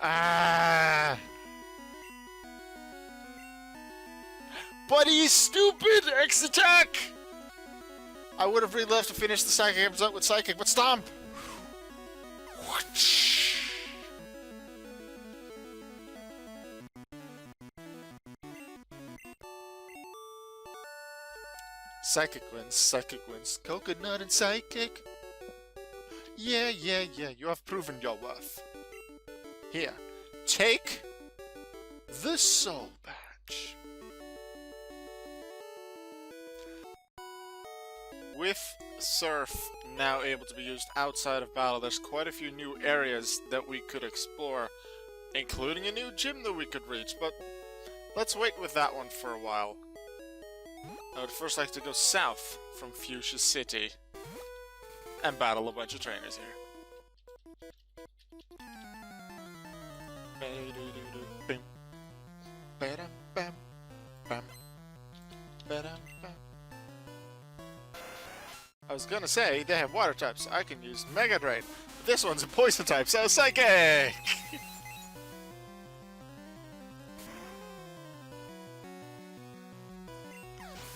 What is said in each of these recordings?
Ah! Buddy, stupid! X attack! I would have really loved to finish the Psychic episode with Psychic, but Stomp! Psychic wins. Coconut and Psychic. Yeah, you have proven your worth. Here, take the Soul Badge. With Surf now able to be used outside of battle, there's quite a few new areas that we could explore, including a new gym that we could reach, but let's wait with that one for a while. I would first like to go south from Fuchsia City and battle a bunch of trainers here. I was gonna say, they have water types, I can use Mega Drain, but this one's a poison type, so Psychic!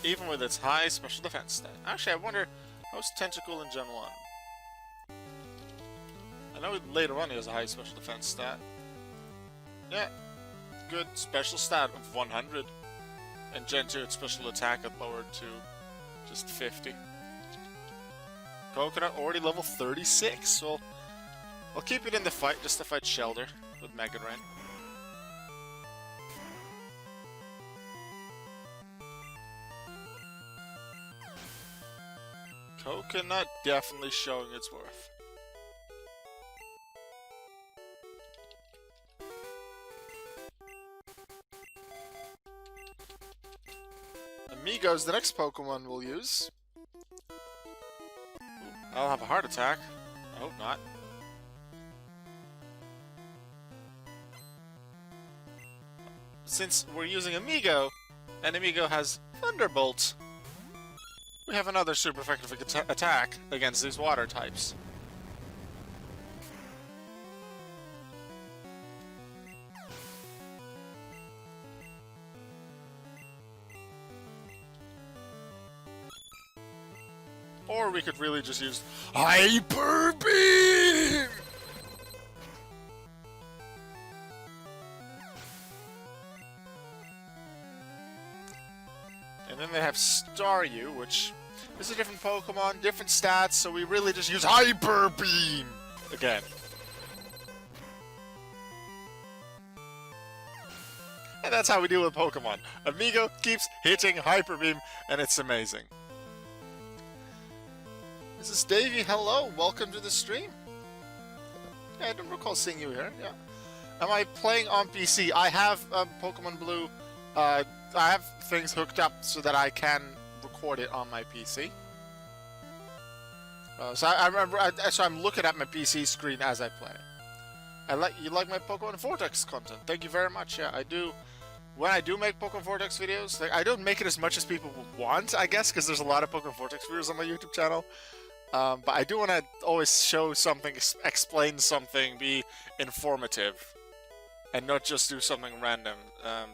Even with its high special defense stat. Actually, I wonder, how's Tentacle in Gen 1? I know later on he has a high special defense stat. Yeah, good special stat of 100. And Gen 2, its special attack had lowered to just 50. Coconut already level 36, so I'll keep it in the fight just to fight Shelter with Mega Drain. Coconut definitely showing its worth. Amigo's the next Pokemon we'll use. Ooh, I'll have a heart attack. I hope not. Since we're using Amigo, and Amigo has Thunderbolt, we have another super effective attack against these water types. Or we could really just use Hyper Beam! And then they have Staryu, which is a different Pokemon, different stats, so we really just use Hyper Beam again. And that's how we deal with Pokemon. Amigo keeps hitting Hyper Beam, and it's amazing. This is Davey. Hello, welcome to the stream. Yeah, I don't recall seeing you here. Yeah. Am I playing on PC? I have Pokemon Blue. I have things hooked up so that I can record it on my PC. So I'm looking at my PC screen as I play. You like my Pokemon Vortex content? Thank you very much. Yeah, I do. When I do make Pokemon Vortex videos, like, I don't make it as much as people would want, I guess, because there's a lot of Pokemon Vortex videos on my YouTube channel. But I do want to always show something, explain something, be informative, and not just do something random.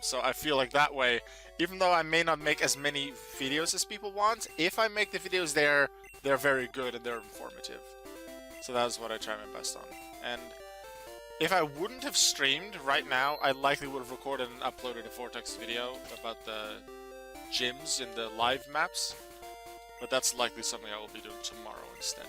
So I feel like that way, even though I may not make as many videos as people want, if I make the videos they're very good and they're informative. So that's what I try my best on. And if I wouldn't have streamed right now, I likely would have recorded and uploaded a Vortex video about the gyms in the live maps. But that's likely something I will be doing tomorrow instead.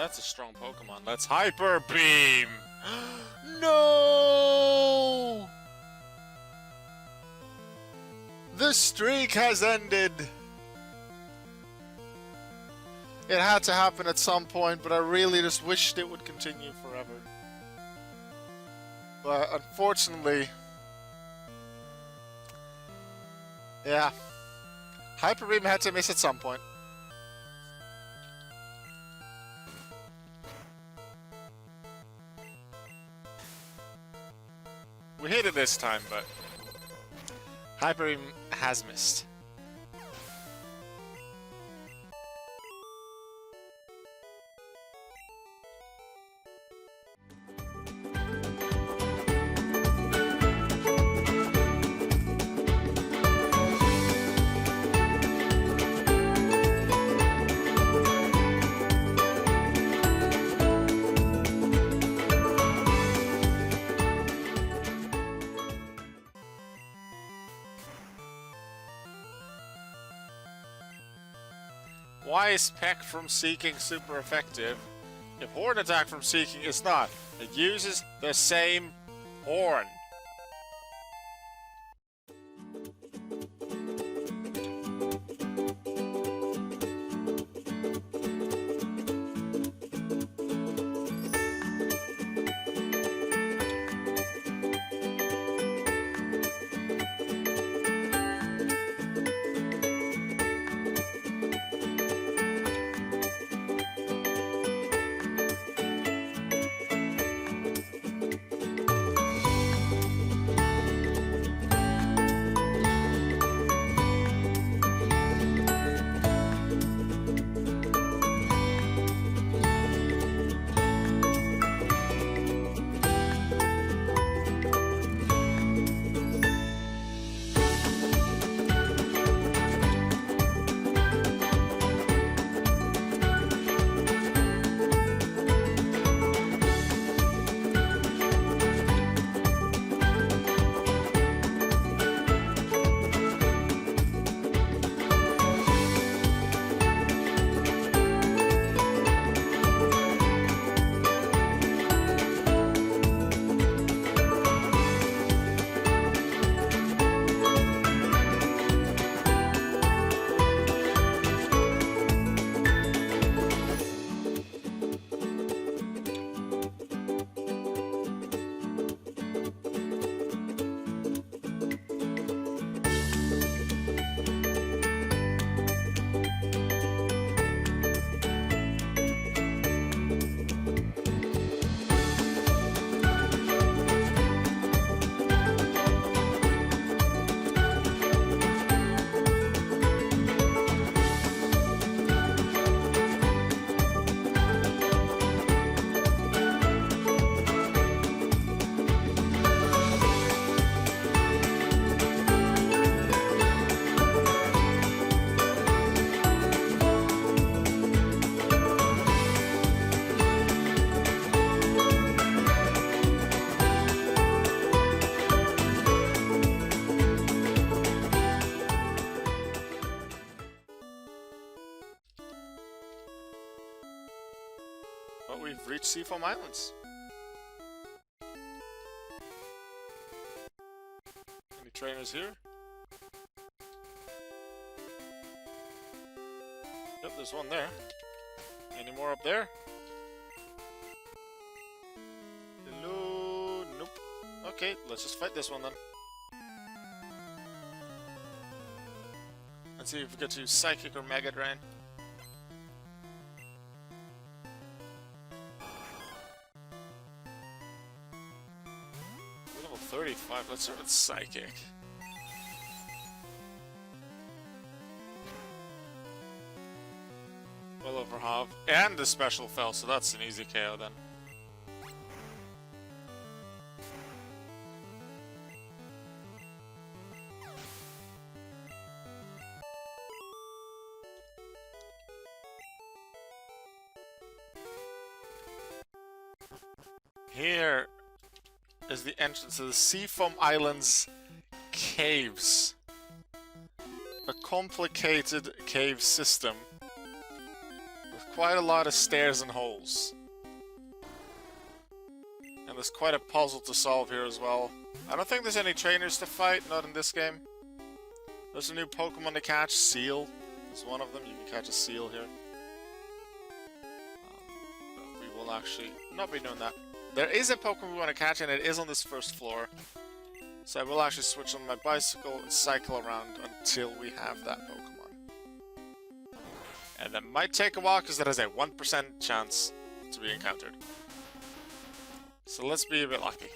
that's a strong Pokemon. Let's Hyper Beam! No! The streak has ended! It had to happen at some point, but I really just wished it would continue forever. But unfortunately... yeah. Hyper Beam had to miss at some point. We hit it this time, but Hyper Beam has missed. Why is Peck from Seeking super effective if Horn Attack from Seeking is not? It uses the same horn. But we've reached Seafoam Islands. Any trainers here? Yep, there's one there. Any more up there? Hello? Nope. Okay, let's just fight this one then. Let's see if we get to Psychic or Mega Drain. Level 35, let's start with Psychic. Well over half. And the special fell, so that's an easy KO then. Here is the entrance to the Seafoam Islands caves. A complicated cave system with quite a lot of stairs and holes. And there's quite a puzzle to solve here as well. I don't think there's any trainers to fight, not in this game. There's a new Pokemon to catch, Seal is one of them. You can catch a Seal here. But we will actually not be doing that. There is a Pokemon we want to catch, and it is on this first floor. So I will actually switch on my bicycle and cycle around until we have that Pokemon. And that might take a while, because there is a 1% chance to be encountered. So let's be a bit lucky.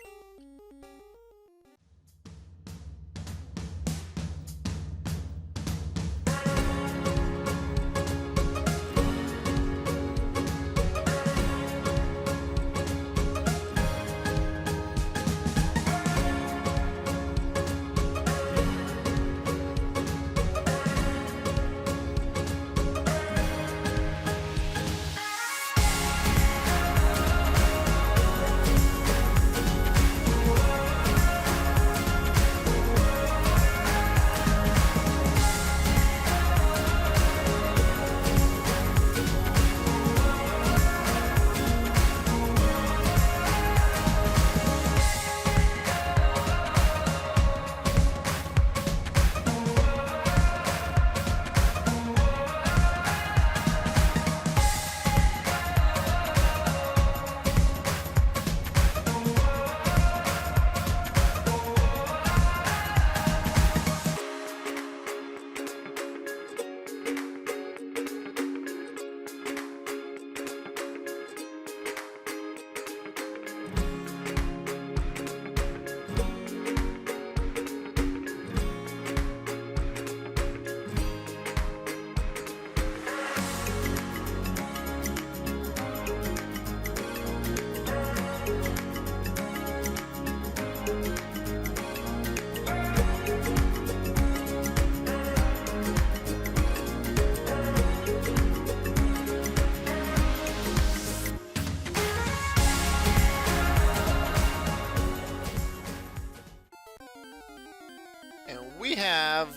We have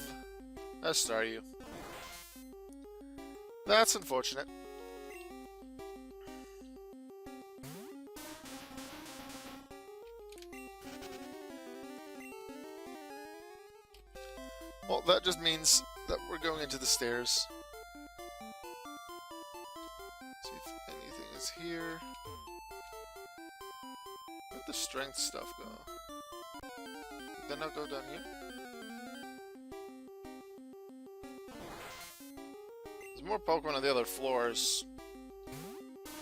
a Staryu. That's unfortunate. Well, that just means that we're going into the stairs. See if anything is here. Where'd the strength stuff go? Did that not go down here? There's more Pokemon on the other floors.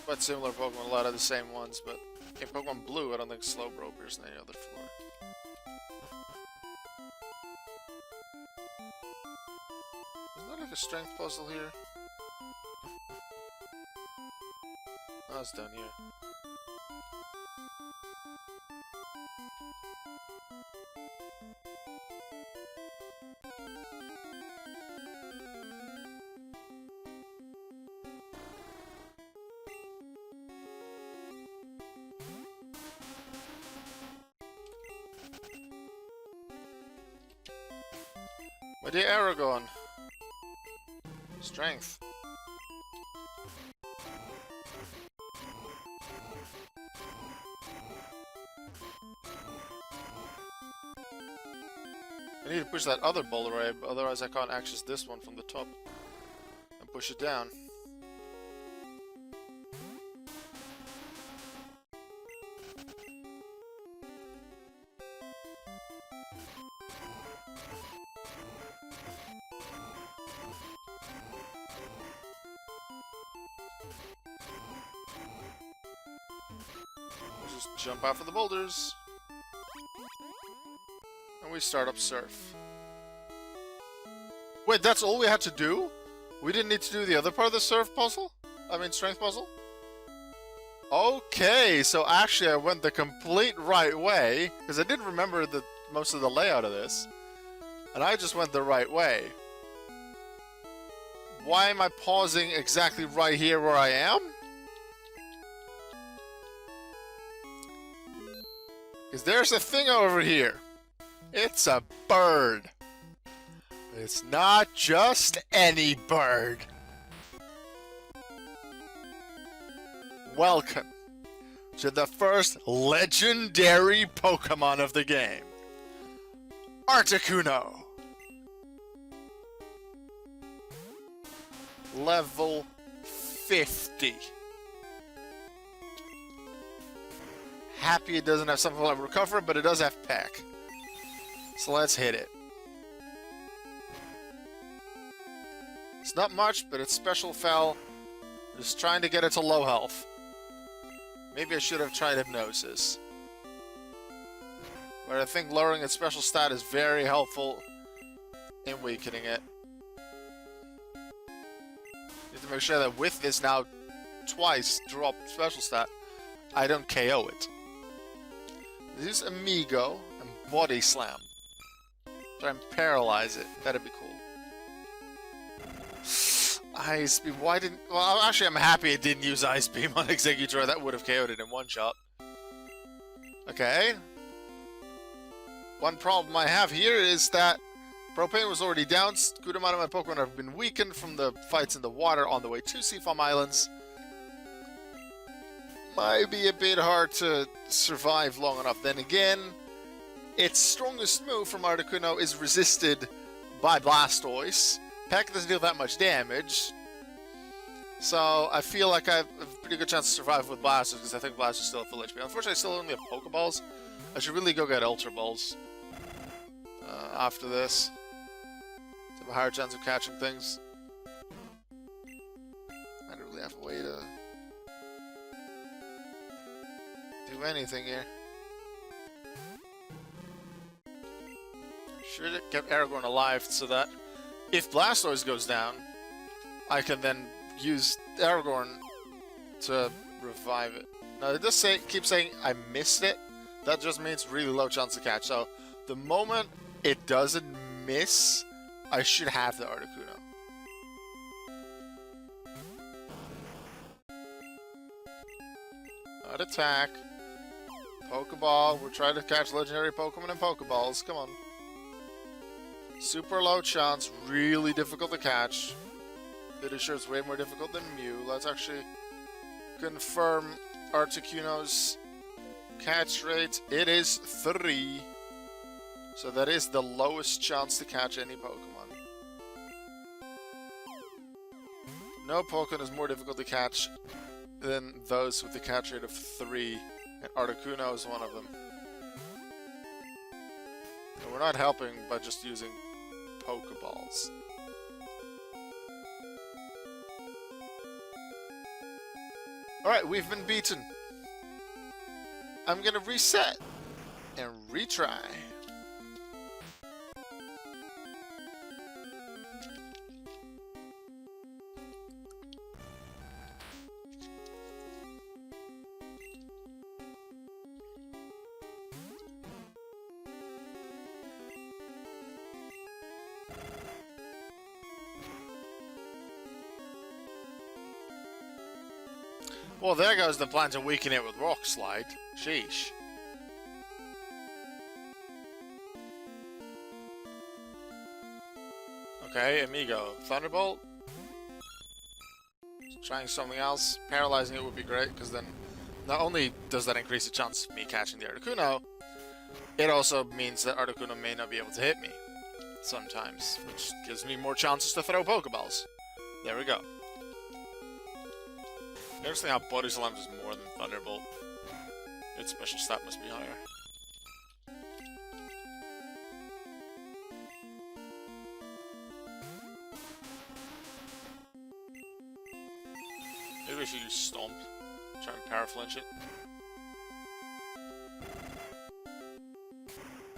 Quite similar Pokemon, a lot of the same ones, but in Pokemon Blue, I don't think Slowbro appears on any other floor. Isn't there like a strength puzzle here? Oh, it's down here. My dear ARAGORN. Strength. I need to push that other boulder array, otherwise I can't access this one from the top. And push it down. Just jump off of the boulders. And we start up Surf. Wait, that's all we had to do? We didn't need to do the other part of the Surf puzzle? I mean, strength puzzle? Okay, so actually I went the complete right way, because I didn't remember most of the layout of this. And I just went the right way. Why am I pausing exactly right here where I am? Because there's a thing over here. It's a bird. It's not just any bird. welcome to the first legendary Pokemon of the game, Articuno. Level 50. Happy it doesn't have something like Recover, but it does have Peck. So let's hit it. It's not much, but its special fell. Just trying to get it to low health. Maybe I should have tried Hypnosis. But I think lowering its special stat is very helpful in weakening it. Need to make sure that with this now twice drop special stat, I don't KO it. This is Amigo and Body Slam. Try and paralyze it. That'd be cool. Ice Beam. Why didn't... Well, actually, I'm happy it didn't use Ice Beam on Exeggutor. That would have KO'd it in one shot. Okay. One problem I have here is that Propane was already down. Good amount of my Pokemon have been weakened from the fights in the water on the way to Seafoam Islands. Might be a bit hard to survive long enough. Then again, its strongest move from Articuno is resisted by Blastoise. Peck doesn't deal that much damage. So I feel like I have a pretty good chance to survive with Blastoise because I think Blastoise is still at full HP. Unfortunately, I still only have Pokeballs. I should really go get Ultra Balls after this. To have a higher chance of catching things. I don't really have a way to do anything here. Should have kept Aragorn alive so that if Blastoise goes down, I can then use Aragorn to revive it. Now it does keep saying I missed it. That just means really low chance to catch. So the moment it doesn't miss, I should have the Articuno. Not attack. Pokeball. We're trying to catch legendary Pokemon in Pokeballs. Come on. Super low chance. Really difficult to catch. Pretty sure it's way more difficult than Mew. Let's actually confirm Articuno's catch rate. It is 3. So that is the lowest chance to catch any Pokemon. No Pokemon is more difficult to catch than those with the catch rate of 3. And Articuno is one of them. And we're not helping by just using Pokeballs. Alright, we've been beaten. I'm gonna reset and retry. Well, there goes the plan to weaken it with Rock Slide. Sheesh. Okay, Amigo. Thunderbolt. Trying something else. Paralyzing it would be great, because then not only does that increase the chance of me catching the Articuno, it also means that Articuno may not be able to hit me sometimes, which gives me more chances to throw Pokeballs. There we go. Interesting how Body Slam is more than Thunderbolt. Its special stat must be higher. Maybe we should use Stomp. Try and Paraflinch it.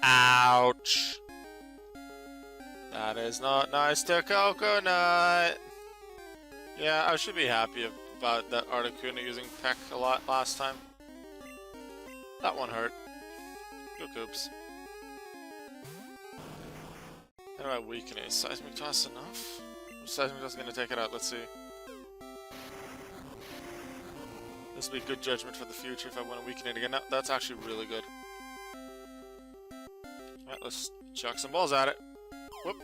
Ouch! That is not nice to Coconut! Yeah, I should be happy about that Articuno using Peck a lot last time. That one hurt. Go Coops. How do I weaken it? Is Seismic Toss enough? Seismic Toss is going to take it out, let's see. This will be good judgment for the future if I want to weaken it again. No, that's actually really good. Alright, let's chuck some balls at it. Whoop.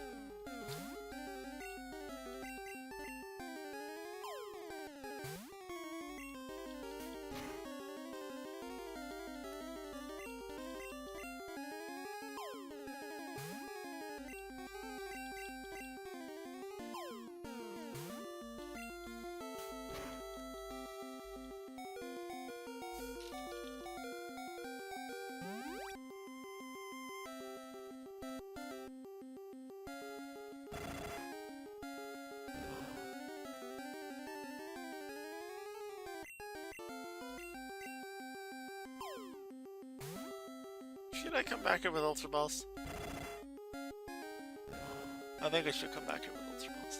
Should I come back here with Ultra Balls? I think I should come back here with Ultra Balls.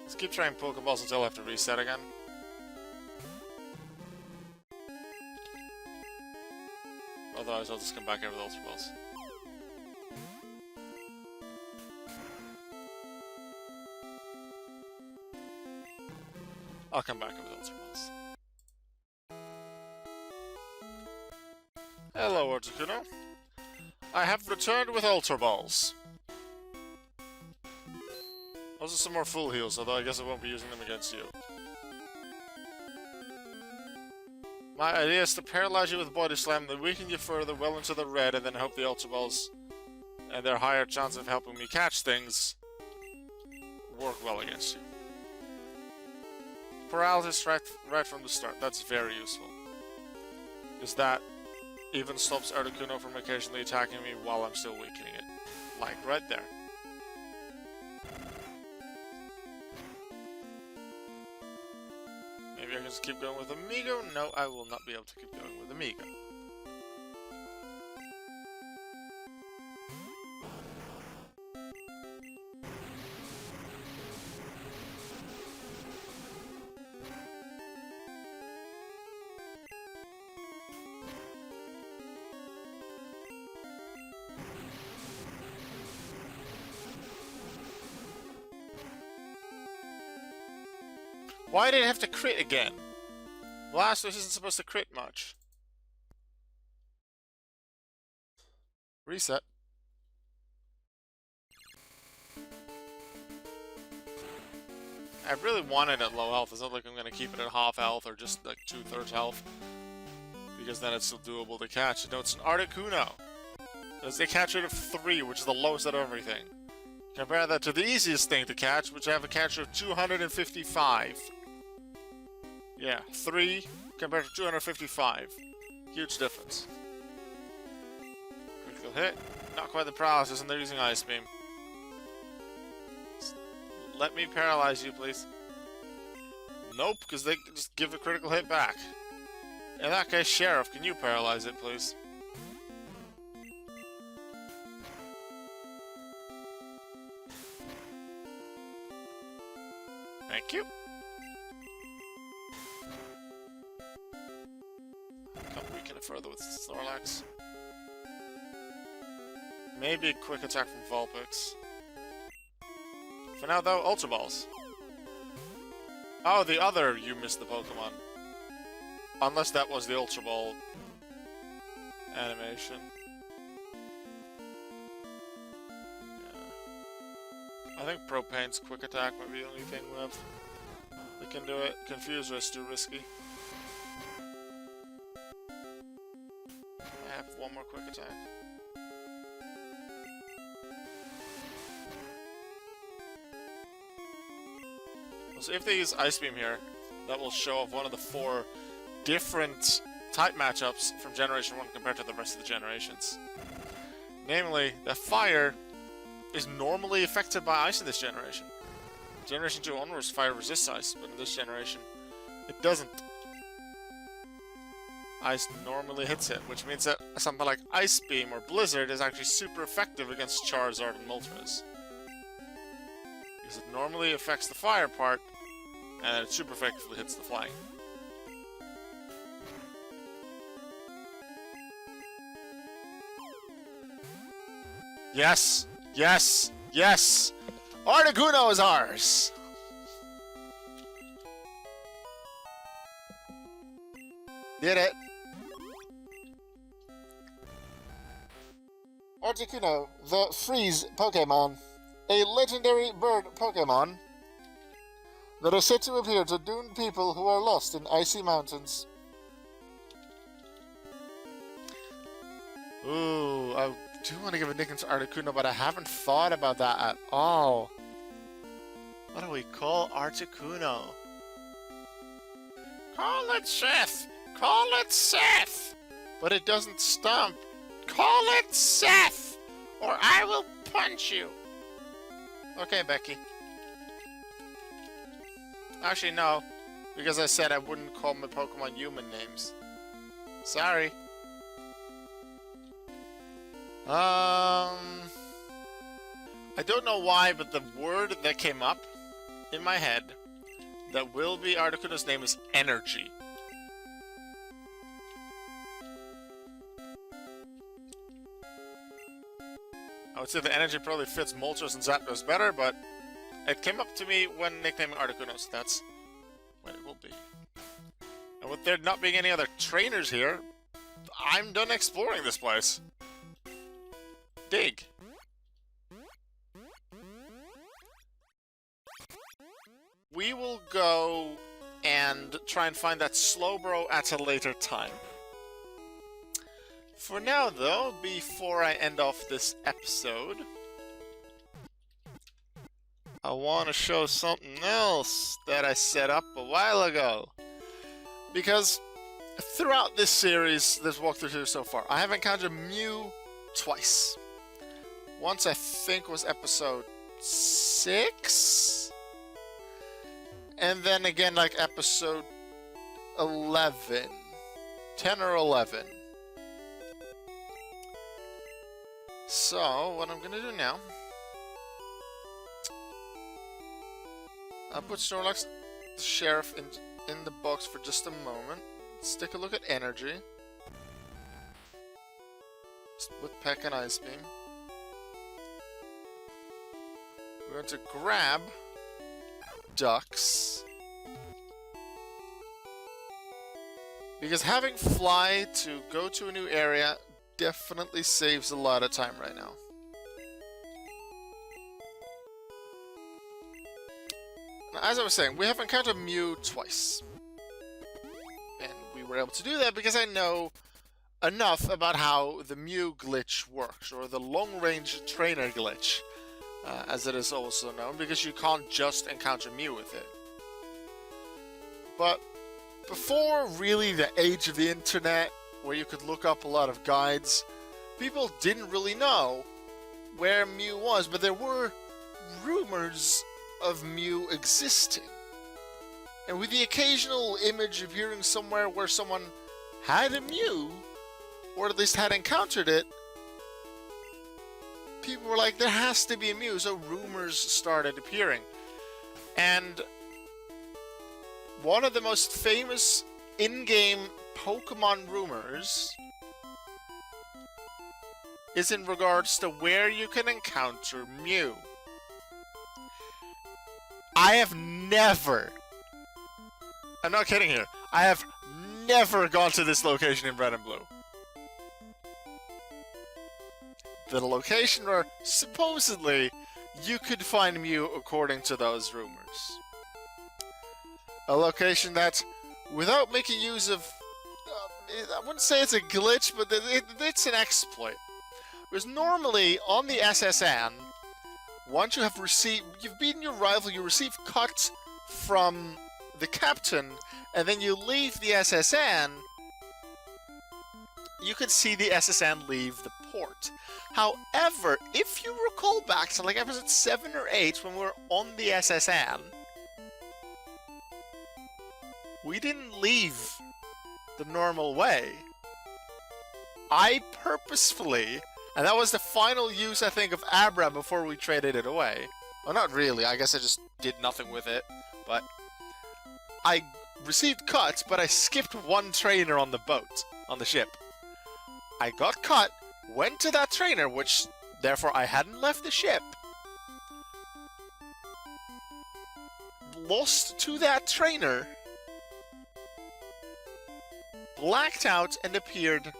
Let's keep trying Pokeballs until I have to reset again. Otherwise, I'll just come back here with Ultra Balls. I'll come back here with Ultra Balls. Hello, Articuno. I have returned with Ultra Balls. Also some more full heals, although I guess I won't be using them against you. My idea is to paralyze you with Body Slam, then weaken you further well into the red, and then hope the Ultra Balls and their higher chance of helping me catch things work well against you. Paralysis right from the start. That's very useful. Because that even stops Articuno from occasionally attacking me while I'm still weakening it. Like, right there. Maybe I can just keep going with Amigo? No, I will not be able to keep going with Amigo. Why did it have to crit again? Blastoise isn't supposed to crit much. Reset. I really want it at low health. It's not like I'm going to keep it at half health or just like 2/3 health. Because then it's still doable to catch. No, it's an Articuno. It's a catch rate of 3, which is the lowest out of everything. Compare that to the easiest thing to catch, which I have a catch rate of 255. Yeah, 3 compared to 255. Huge difference. Critical hit. Not quite the paralysis, and they're using Ice Beam. Let me paralyze you, please. Nope, because they just give the critical hit back. In that case, Sheriff, can you paralyze it, please? Thank you. Can't weaken it further with Snorlax. Maybe a quick attack from Vulpix. For now, though, Ultra Balls. Oh, the other you missed the Pokemon. Unless that was the Ultra Ball animation. Yeah. I think Propain's quick attack might be the only thing left. They can do it. Confuse is too risky. I have one more quick attack. So if they use Ice Beam here, that will show off one of the 4 different type matchups from Generation 1 compared to the rest of the generations. Namely, that Fire is normally affected by Ice in this generation. Generation 2 onwards, Fire resists Ice, but in this generation, it doesn't. Ice normally hits it, which means that something like Ice Beam or Blizzard is actually super effective against Charizard and Moltres. Because it normally affects the Fire part, and it super effectively hits the flying. Yes! Yes! Yes! Articuno is ours! Did it! Articuno, the Freeze Pokémon. A legendary bird Pokémon that are said to appear to doomed people who are lost in icy mountains. Ooh, I do want to give a nickname to Articuno, but I haven't thought about that at all. What do we call Articuno? Call it Seth! Call it Seth! But it doesn't stomp. Call it Seth! Or I will punch you! Okay, Becky. Actually, no. Because I said I wouldn't call my Pokemon human names. Sorry. I don't know why, but the word that came up in my head that will be Articuno's name is energy. I would say the energy probably fits Moltres and Zapdos better, but it came up to me when nicknaming Articuno, so that's what it will be. And with there not being any other trainers here, I'm done exploring this place. Dig. We will go and try and find that Slowbro at a later time. For now, though, before I end off this episode, I want to show something else that I set up a while ago. Because throughout this series, this walkthrough so far, I have encountered Mew twice. Once I think was episode 6? And then again like episode 11. 10 or 11. So, what I'm gonna do now, I'll put Snorlax, the Sheriff, in the box for just a moment. Let's take a look at energy. With Peck and Ice Beam. We're going to grab Ducks. Because having Fly to go to a new area definitely saves a lot of time right now. Now, as I was saying, we have encountered Mew twice. And we were able to do that because I know enough about how the Mew glitch works, or the long-range trainer glitch, as it is also known, because you can't just encounter Mew with it. But before really the age of the internet, where you could look up a lot of guides, people didn't really know where Mew was, but there were rumors of Mew existing. And with the occasional image appearing somewhere where someone had a Mew, or at least had encountered it, people were like, there has to be a Mew, so rumors started appearing. And one of the most famous in-game Pokemon rumors is in regards to where you can encounter Mew. I have never, I'm not kidding here, I have never gone to this location in Red and Blue. The location where supposedly you could find Mew according to those rumors. A location that, without making use of, I wouldn't say it's a glitch, but it's an exploit. Because normally, on the SSN, once you have you've beaten your rival, you receive cut from the captain, and then you leave the SSN, you can see the SSN leave the port. However, if you recall back to like episode 7 or 8, when we were on the SSN, we didn't leave the normal way. I purposefully, and that was the final use, I think, of Abra before we traded it away. Well, not really, I guess I just did nothing with it, but I received cuts, but I skipped one trainer on the boat, on the ship. I got cut, went to that trainer, which, therefore, I hadn't left the ship, lost to that trainer, blacked out, and appeared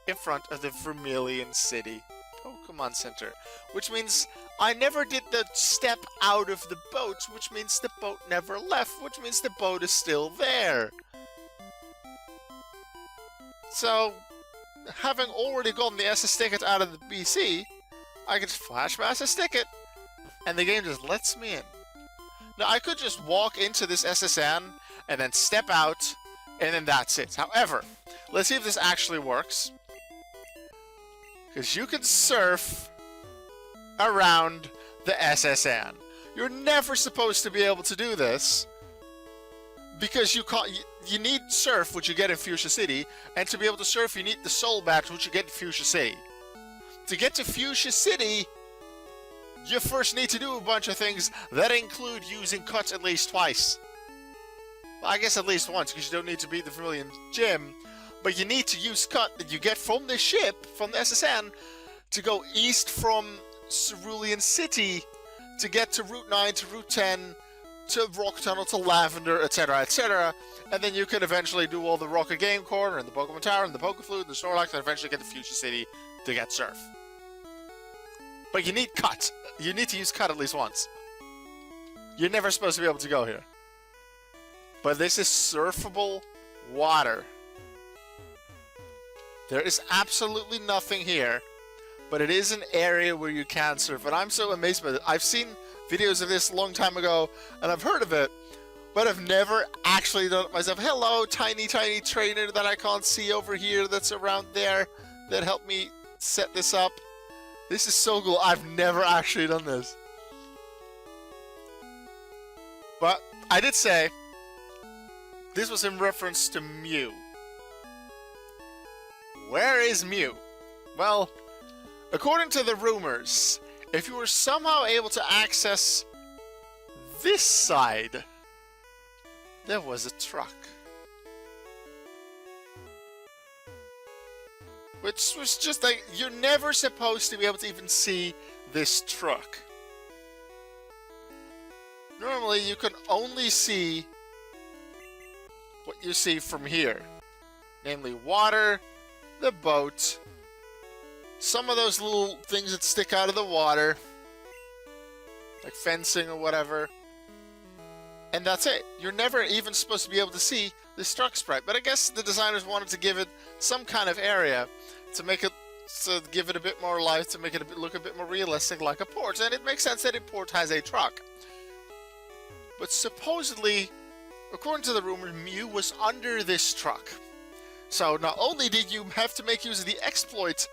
in front of the Vermilion City Pokemon Center. Which means I never did the step out of the boat, which means the boat never left, which means the boat is still there. So, having already gotten the SS ticket out of the BC, I can just flash my SS ticket, and the game just lets me in. Now, I could just walk into this SSN, and then step out, and then that's it. However, let's see if this actually works. Because you can surf around the SSN. You're never supposed to be able to do this, because you need surf, which you get in Fuchsia City, and to be able to surf, you need the soul badge, which you get in Fuchsia City. To get to Fuchsia City, you first need to do a bunch of things that include using cuts at least twice. Well, I guess at least once, because you don't need to beat the Vermilion Gym, but you need to use cut that you get from the ship, from the SSN, to go east from Cerulean City to get to Route 9, to Route 10, to Rock Tunnel, to Lavender, etc., etc. And then you can eventually do all the Rocket Game Corner, and the Pokemon Tower, and the Pokeflute, and the Snorlax, and eventually get to Fuchsia City to get Surf. But you need cut. You need to use cut at least once. You're never supposed to be able to go here. But this is surfable water. There is absolutely nothing here, but it is an area where you can surf, and I'm so amazed by it. I've seen videos of this a long time ago, and I've heard of it, but I've never actually done it myself. Hello, tiny, tiny trainer that I can't see over here that's around there that helped me set this up. This is so cool. I've never actually done this. But I did say this was in reference to Mew. Where is Mew? Well, according to the rumors, if you were somehow able to access this side, there was a truck. Which was just like, you're never supposed to be able to even see this truck. Normally, you can only see what you see from here. Namely, water, the boat, some of those little things that stick out of the water, like fencing or whatever, and that's it. You're never even supposed to be able to see this truck sprite, but I guess the designers wanted to give it some kind of area to make it, to give it a bit more life, to make it look a bit more realistic, like a port, and it makes sense that a port has a truck. But supposedly, according to the rumor, Mew was under this truck. So not only did you have to make use of the exploit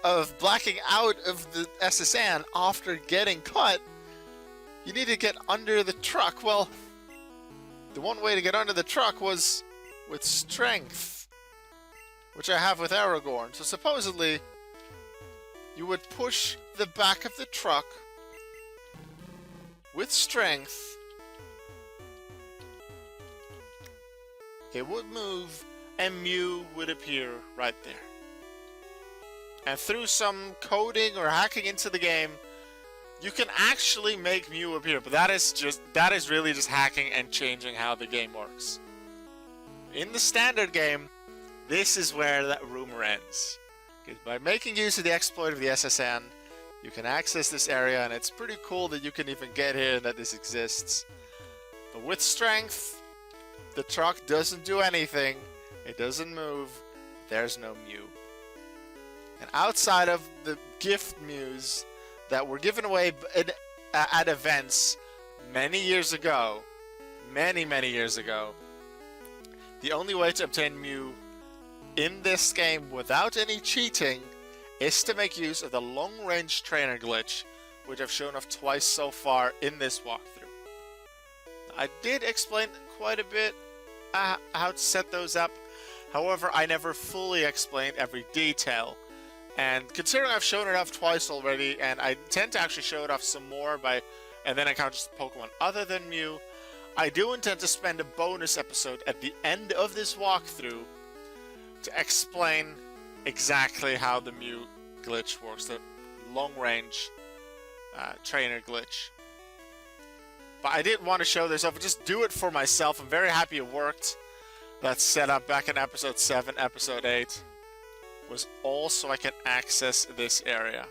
of blacking out of the SSN after getting cut, you need to get under the truck. Well, the one way to get under the truck was with strength, which I have with Aragorn. So supposedly, you would push the back of the truck with strength. It would move, and Mew would appear right there. And through some coding or hacking into the game, you can actually make Mew appear, but that is really just hacking and changing how the game works. In the standard game, this is where that rumor ends. Because by making use of the exploit of the SSN, you can access this area, and it's pretty cool that you can even get here and that this exists. But with strength, the truck doesn't do anything, it doesn't move, there's no Mew. And outside of the gift Mews that were given away at events many years ago, many years ago, the only way to obtain Mew in this game without any cheating is to make use of the long-range trainer glitch, which I've shown off twice so far in this walkthrough. I did explain quite a bit how to set those up, however, I never fully explained every detail. And considering I've shown it off twice already, and I tend to actually show it off some more and then encounter Pokemon other than Mew, I do intend to spend a bonus episode at the end of this walkthrough to explain exactly how the Mew glitch works, the long-range trainer glitch. But I didn't want to show this off, just do it for myself. I'm very happy it worked. That setup back in episode 7, episode 8 was all so I can access this area.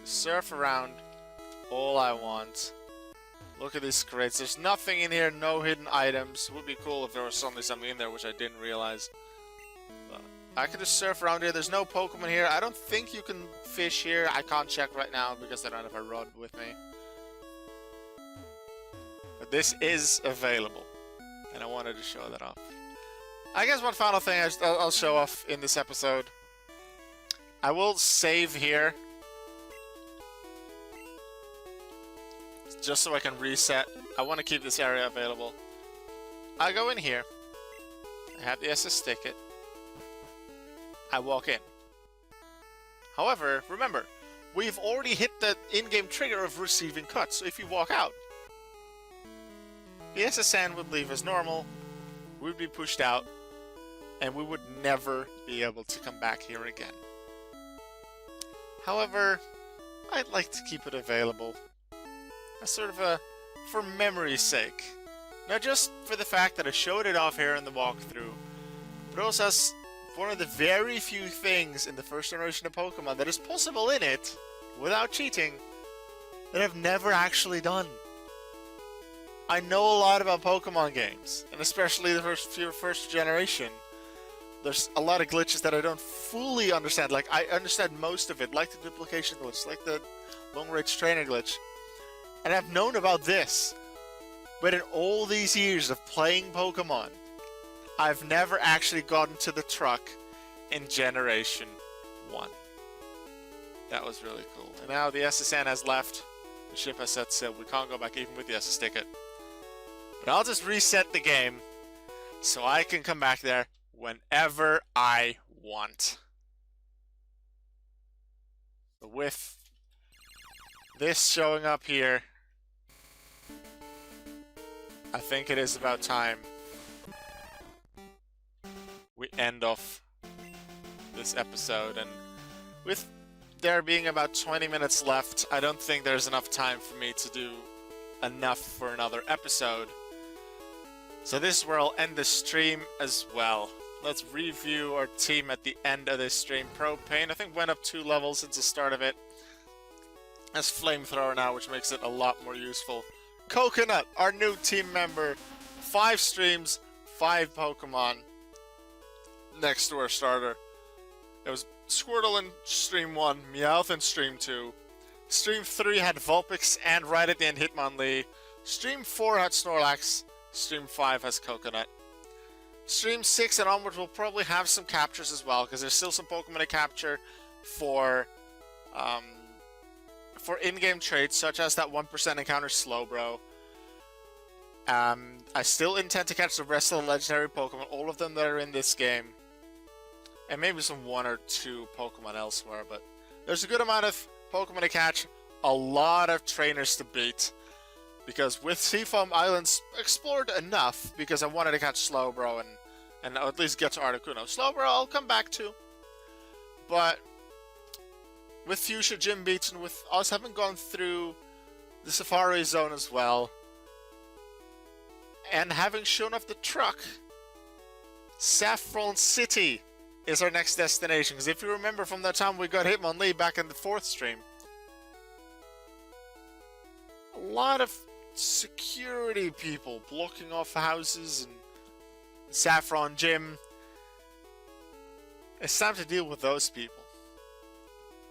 Surf around all I want. Look at these crates. There's nothing in here, no hidden items. It would be cool if there was suddenly something in there which I didn't realize. But I could just surf around here. There's no Pokemon here. I don't think you can fish here. I can't check right now because I don't have a rod with me. But this is available, and I wanted to show that off. I guess one final thing I'll show off in this episode. I will save here. just so I can reset. I want to keep this area available. I go in here. I have the SS ticket. I walk in. However, remember, we've already hit the in-game trigger of receiving cuts, so if you walk out, the SSN would leave as normal, we'd be pushed out, and we would never be able to come back here again. However, I'd like to keep it available as sort of a, for memory's sake. Not just for the fact that I showed it off here in the walkthrough, but also as one of the very few things in the first generation of Pokemon that is possible in it, without cheating, that I've never actually done. I know a lot about Pokemon games, and especially the first generation. There's a lot of glitches that I don't fully understand. Like, I understand most of it, like the duplication glitch, like the long-range trainer glitch. And I've known about this, but in all these years of playing Pokemon, I've never actually gotten to the truck in Generation 1. That was really cool. And now the SSN has left. The ship has set sail. We can't go back even with the SS ticket. But I'll just reset the game so I can come back there whenever I want. With this showing up here, I think it is about time we end off this episode. And with there being about 20 minutes left, I don't think there's enough time for me to do enough for another episode. So this is where I'll end the stream as well. Let's review our team at the end of this stream. Propane, I think, went up 2 levels since the start of it. Has Flamethrower now, which makes it a lot more useful. Coconut, our new team member. 5 streams, 5 Pokemon. Next to our starter. It was Squirtle in Stream 1, Meowth in Stream 2. Stream 3 had Vulpix and right at the end Hitmonlee. Stream 4 had Snorlax. Stream 5 has Coconut. Stream 6 and onwards will probably have some captures as well, because there's still some Pokemon to capture for in-game traits, such as that 1% encounter Slowbro. I still intend to catch the rest of the legendary Pokemon, all of them that are in this game. And maybe some 1 or 2 Pokemon elsewhere, but there's a good amount of Pokemon to catch, a lot of trainers to beat. Because with Seafoam Islands explored enough, because I wanted to catch Slowbro and at least get to Articuno. Slowbro I'll come back to. But with Fuchsia Gym beaten, with us having gone through the Safari Zone as well, and having shown off the truck, Saffron City is our next destination. Because if you remember from that time we got Hitmonlee back in the 4th stream, a lot of security people blocking off houses and Saffron Gym. It's time to deal with those people.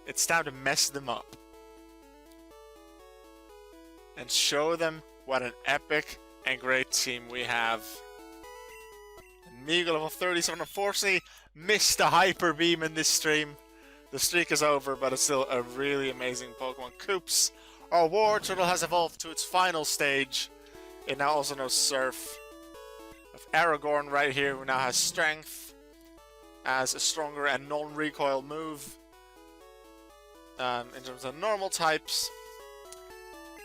It's time to mess them up and show them what an epic and great team we have. Meagle level 37, unfortunately missed the Hyper Beam in this stream. The streak is over, but it's still a really amazing Pokemon. Koops, our War Turtle, has evolved to its final stage. It now also knows Surf. Of Aragorn right here, who now has Strength as a stronger and non-recoil move in terms of normal types.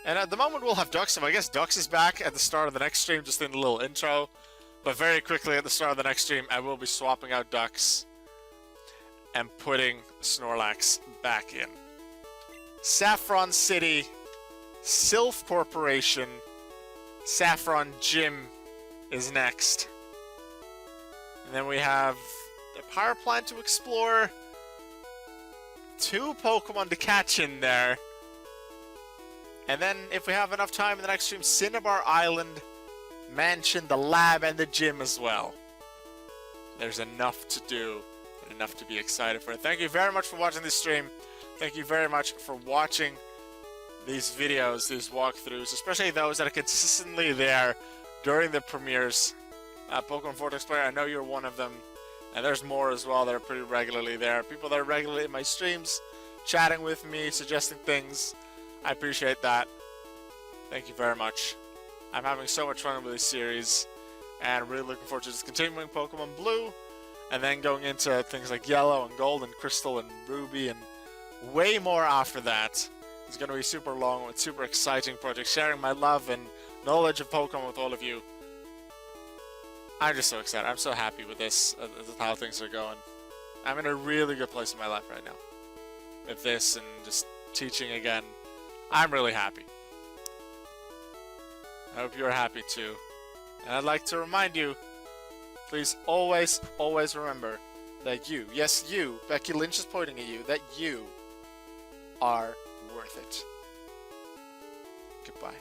And at the moment we'll have Duxum. I guess Dux is back at the start of the next stream, just in a little intro. But very quickly at the start of the next stream, I will be swapping out Dux and putting Snorlax back in. Saffron City, Sylph Corporation, Saffron Gym is next. And then we have the power plant to explore, 2 Pokemon to catch in there. And then, if we have enough time in the next stream, Cinnabar Island, Mansion, the lab, and the gym as well. There's enough to do, and enough to be excited for. Thank you very much for watching this stream. Thank you very much for watching these videos, these walkthroughs, especially those that are consistently there during the premieres. Pokemon Vortex player, I know you're one of them. And there's more as well that are pretty regularly there. People that are regularly in my streams, chatting with me, suggesting things. I appreciate that. Thank you very much. I'm having so much fun with this series, and really looking forward to just continuing Pokemon Blue, and then going into things like Yellow and Gold and Crystal and Ruby, and way more after that. It's going to be super long with super exciting projects, sharing my love and knowledge of Pokemon with all of you. I'm just so excited. I'm so happy with this, with how things are going. I'm in a really good place in my life right now. With this and just teaching again. I'm really happy. I hope you're happy too. And I'd like to remind you, please always, always remember that you, yes you, Becky Lynch is pointing at you, that you are worth it. Goodbye.